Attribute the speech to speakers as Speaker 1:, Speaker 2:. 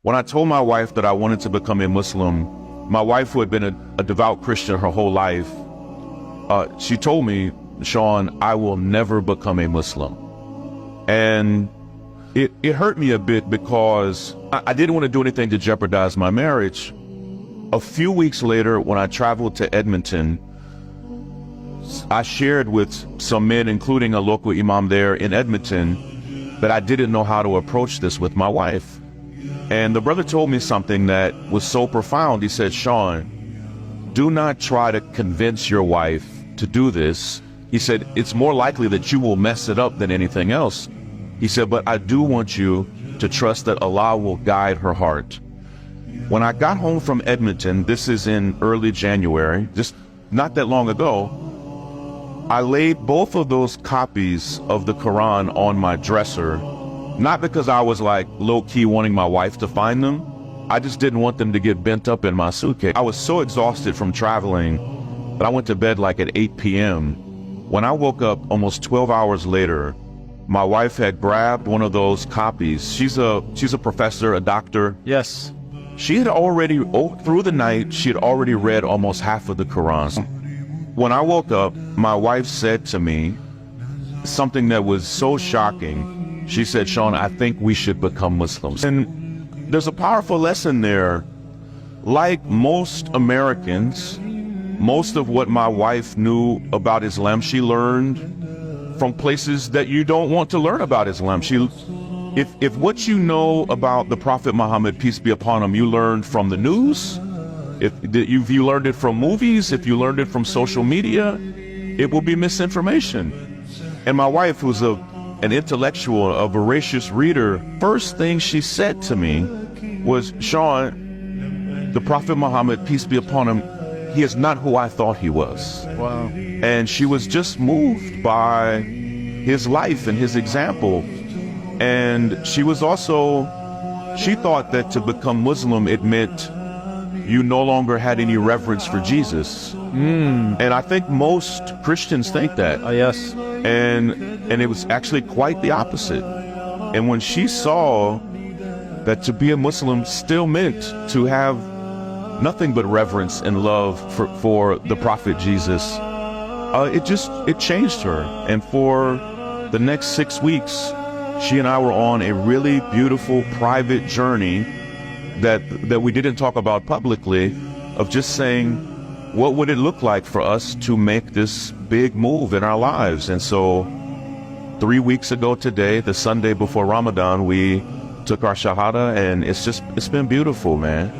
Speaker 1: When I told my wife that I wanted to become a Muslim, my wife, who had been a devout Christian her whole life, she told me, Shaun, I will never become a Muslim. And it hurt me a bit because I didn't want to do anything to jeopardize my marriage. A few weeks later, when I traveled to Edmonton, I shared with some men, including a local imam there in Edmonton, that I didn't know how to approach this with my wife. And the brother told me something that was so profound. He said, Shaun, do not try to convince your wife to do this. He said, it's more likely that you will mess it up than anything else. He said, but I do want you to trust that Allah will guide her heart. When I got home from Edmonton, this is in early January, just not that long ago, I laid both of those copies of the Quran on my dresser, not because I was like low-key wanting my wife to find them. I just didn't want them to get bent up in my suitcase. I was so exhausted from traveling that I went to bed like at 8 p.m. When I woke up almost 12 hours later, my wife had grabbed one of those copies. She's a professor, a doctor.
Speaker 2: Yes.
Speaker 1: She had already, through the night, she had already read almost half of the Quran. When I woke up, my wife said to me something that was so shocking. She said, Shaun, I think we should become Muslims. And there's a powerful lesson there. Like most Americans, most of what my wife knew about Islam, she learned from places that you don't want to learn about Islam. If what you know about the Prophet Muhammad, peace be upon him, you learned from the news, if you learned it from movies, if you learned it from social media, it will be misinformation. And my wife, who's an intellectual, a voracious reader, first thing she said to me was, Shaun, the Prophet Muhammad, peace be upon him, he is not who I thought he was.
Speaker 2: Wow.
Speaker 1: And she was just moved by his life and his example. And she was also, she thought that to become Muslim, it meant you no longer had any reverence for Jesus. And I think most Christians think that.
Speaker 2: Yes.
Speaker 1: And it was actually quite the opposite. And when she saw that to be a Muslim still meant to have nothing but reverence and love for the Prophet Jesus, it changed her. And for the next 6 weeks, she and I were on a really beautiful private journey that we didn't talk about publicly, of just saying, what would it look like for us to make this big move in our lives? And so 3 weeks ago today, the Sunday before Ramadan, we took our shahada, and it's been beautiful, man.